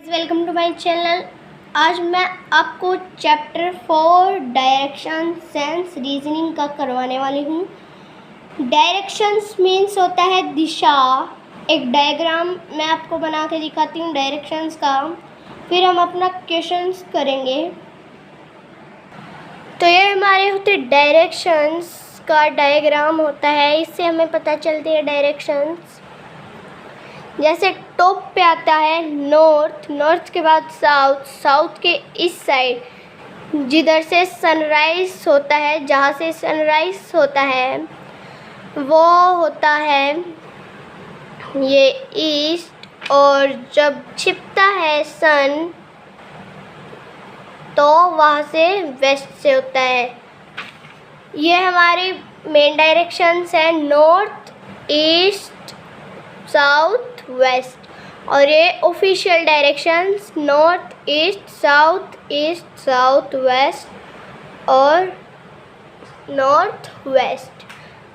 Welcome to my channel. आज मैं आपको चैप्टर 4 डायरेक्शन सेंस रीजनिंग का करवाने वाली हूँ। डायरेक्शंस मीन्स होता है दिशा। एक डायग्राम मैं आपको बना के दिखाती हूँ डायरेक्शंस का, फिर हम अपना क्वेश्चंस करेंगे। तो ये हमारे होते डायरेक्शंस का डायग्राम होता है, इससे हमें पता चलती है डायरेक्शंस। जैसे टॉप पे आता है नॉर्थ, नॉर्थ के बाद साउथ, साउथ के इस साइड जिधर से सनराइज होता है, जहाँ से सनराइज होता है वो होता है ये ईस्ट, और जब छिपता है सन तो वहाँ से वेस्ट से होता है। ये हमारी मेन डायरेक्शंस है नॉर्थ, ईस्ट, साउथ, वेस्ट। और ये official directions north, east, south west और नॉर्थ वेस्ट।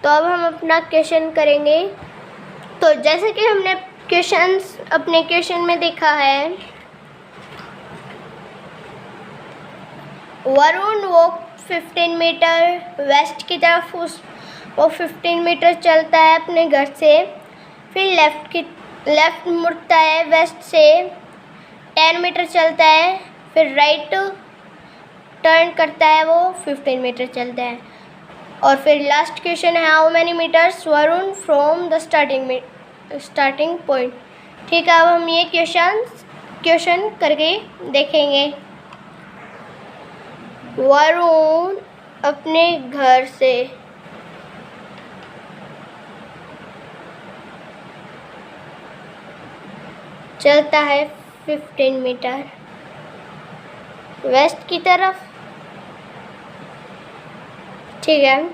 तो अब हम अपना क्वेश्चन करेंगे। तो जैसे कि हमने क्वेश्चंस अपने क्वेश्चन में देखा है, वरुण वो 15 मीटर वेस्ट की तरफ वो 15 मीटर चलता है अपने घर से, फिर लेफ़्ट मुड़ता है वेस्ट से 10 मीटर चलता है, फिर राइट टर्न करता है वो 15 मीटर चलता है। और फिर लास्ट क्वेश्चन है how many meters Varun from the starting point. ठीक है, अब हम ये क्वेश्चन करके देखेंगे। वरुण अपने घर से चलता है 15 मीटर वेस्ट की तरफ। ठीक है,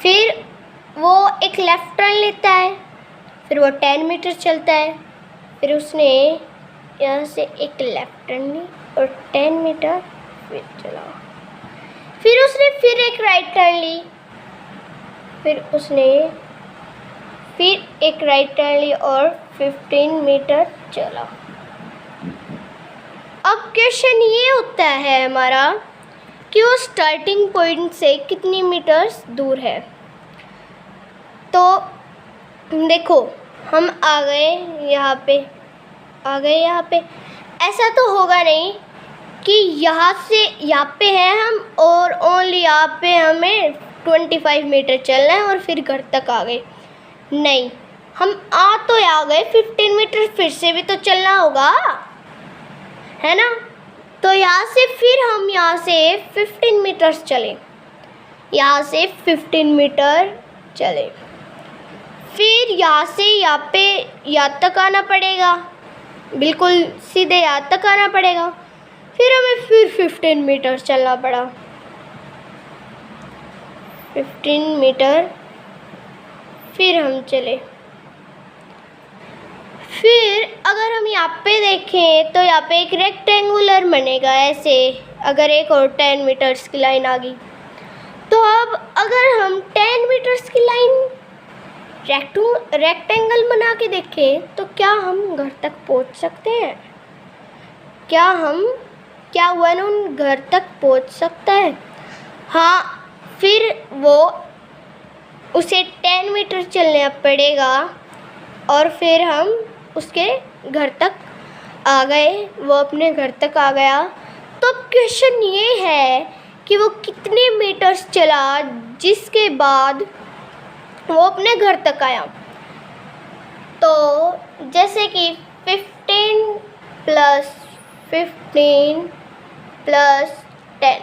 फिर वो एक लेफ्ट टर्न लेता है, फिर वो 10 मीटर चलता है, फिर उसने यहाँ से एक लेफ्ट टर्न ली और 10 मीटर फिर चला, फिर उसने फिर एक राइट टर्न ली, फिर उसने फिर एक राइट टर्न ली और 15 मीटर चला। अब क्वेश्चन ये होता है हमारा कि वो स्टार्टिंग पॉइंट से कितनी मीटर्स दूर है। तो देखो, हम आ गए यहाँ पे। ऐसा तो होगा नहीं कि यहाँ से यहाँ पे है हम और ओनली यहाँ पे हमें 25 मीटर चलना है और फिर घर तक आ गए। नहीं, हम तो आ गए 15 मीटर, फिर से भी तो चलना होगा, है ना। तो यहाँ से फिर हम यहाँ से 15 मीटर चले, यहाँ से 15 मीटर चले, फिर यहाँ से यहाँ पे यहाँ तक आना पड़ेगा, बिल्कुल सीधे यहाँ तक आना पड़ेगा, फिर हमें फिर 15 मीटर चलना पड़ा। 15 मीटर फिर हम चले। फिर अगर हम यहाँ पे देखें तो यहाँ पे एक रेक्टेंगुलर बनेगा ऐसे, अगर एक और 10 मीटर्स की लाइन आ गई। तो अब अगर हम 10 मीटर्स की लाइन रेक्टेंगल बना के देखें तो क्या हम घर तक पहुँच सकते हैं? क्या वरुण घर तक पहुँच सकता है? हाँ, फिर वो उसे 10 मीटर चलना पड़ेगा और फिर हम उसके घर तक आ गए, वो अपने घर तक आ गया। तो क्वेश्चन ये है कि वो कितने मीटर्स चला जिसके बाद वो अपने घर तक आया। तो जैसे कि 15 प्लस 15 प्लस 10,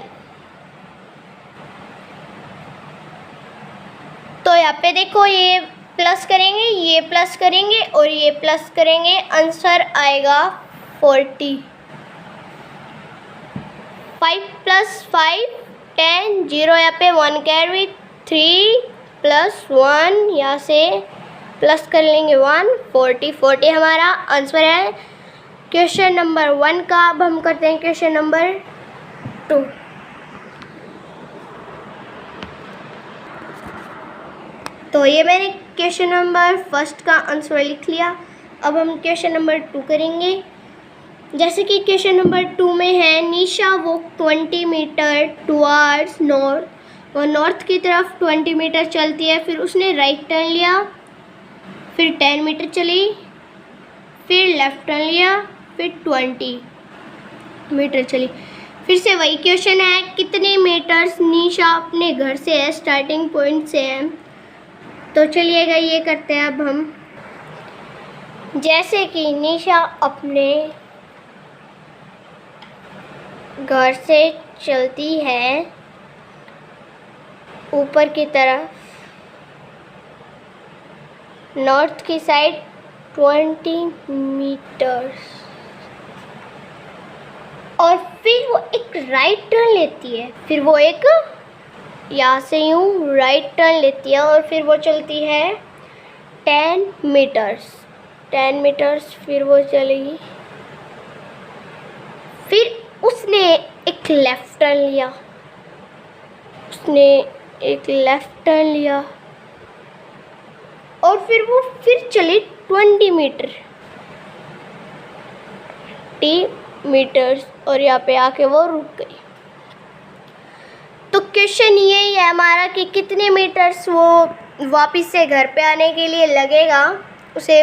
तो यहाँ पे देखो, ये प्लस करेंगे, ये प्लस करेंगे और ये प्लस करेंगे, आंसर आएगा 40। 5 प्लस 5 10, 0 यहाँ पे 1 कैरी, 3 प्लस 1 यहाँ से प्लस कर लेंगे 1, 40 हमारा आंसर है क्वेश्चन नंबर 1 का। अब हम करते हैं क्वेश्चन नंबर 2। तो ये मैंने क्वेश्चन नंबर 1 का आंसर लिख लिया। अब हम क्वेश्चन नंबर 2 करेंगे। जैसे कि क्वेश्चन नंबर 2 में है, निशा वो 20 मीटर टुवर्ड्स नॉर्थ, वो नॉर्थ की तरफ 20 मीटर चलती है, फिर उसने राइट टर्न लिया, फिर 10 मीटर चली, फिर लेफ्ट टर्न लिया, फिर 20 मीटर चली। फिर से वही क्वेश्चन है, कितने मीटर्स निशा अपने घर से है, स्टार्टिंग पॉइंट से है। तो चलिएगा ये करते हैं अब हम। जैसे कि निशा अपने घर से चलती है ऊपर की तरफ नॉर्थ की साइड 20 मीटर्स, और फिर वो एक राइट टर्न लेती है, फिर वो एक यहाँ से यूँ राइट टर्न लेती है और फिर वो चलती है 10 मीटर्स, 10 मीटर्स फिर वो चलेगी, फिर उसने एक लेफ़्ट टर्न लिया, उसने एक लेफ़्ट टर्न लिया और फिर वो फिर चली 20 मीटर, 20 मीटर्स, और यहाँ पे आके वो रुक गई। तो क्वेश्चन यही है हमारा कि कितने मीटर्स वो वापस से घर पे आने के लिए लगेगा, उसे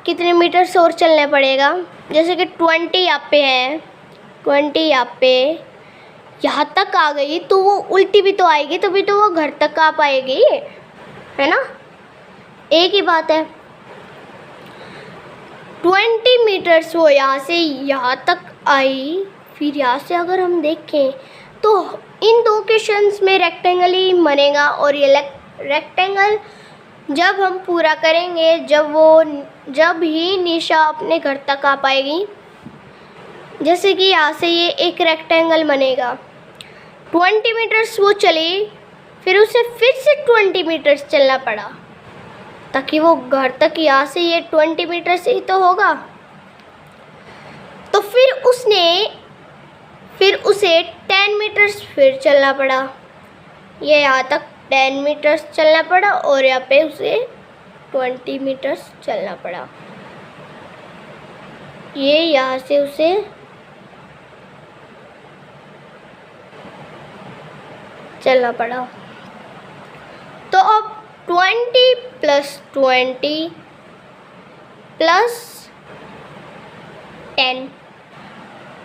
कितने मीटर्स और चलने पड़ेगा। जैसे कि 20 यहाँ पे है, 20 यहाँ पे यहाँ तक आ गई, तो वो उल्टी भी तो आएगी, तभी तो वो घर तक आ पाएगी, है ना, एक ही बात है। 20 मीटर्स वो यहाँ से यहाँ तक आई, फिर यहाँ से अगर हम देखें तो इन दो क्वेश्चंस में रेक्टेंगल ही बनेगा, और ये रेक्टेंगल जब हम पूरा करेंगे, जब ही निशा अपने घर तक आ पाएगी। जैसे कि यहाँ से ये एक रेक्टेंगल बनेगा, 20 मीटर्स वो चली, फिर उसे फिर से 20 मीटर्स चलना पड़ा, ताकि वो घर तक यहाँ से ये 20 मीटर से ही तो होगा। तो फिर उसे 10 मीटर्स फिर चलना पड़ा, ये यहाँ तक 10 मीटर्स चलना पड़ा, और यहाँ पे उसे 20 मीटर्स चलना पड़ा, ये यहाँ से उसे चलना पड़ा। तो अब 20 + 20 + 10,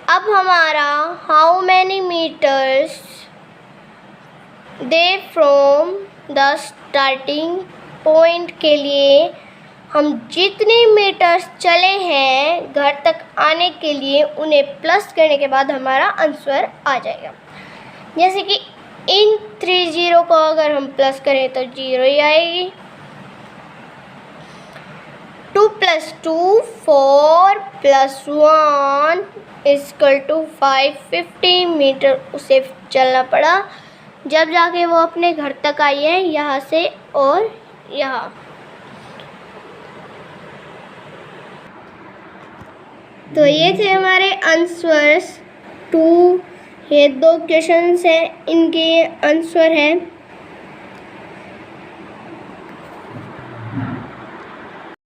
अब हमारा how many meters they from the starting point के लिए हम जितने मीटर्स चले हैं घर तक आने के लिए, उन्हें प्लस करने के बाद हमारा आंसर आ जाएगा। जैसे कि इन 3 ज़ीरो को अगर हम प्लस करें तो 0 ही आएगी। 2 + 2 4 + 1 = 5, 50 मीटर उसे चलना पड़ा, जब जाके वो अपने घर तक आई है, यहाँ से और यहाँ। तो ये थे हमारे आंसर्स 2, ये 2 क्वेश्चंस हैं, इनके आंसर हैं।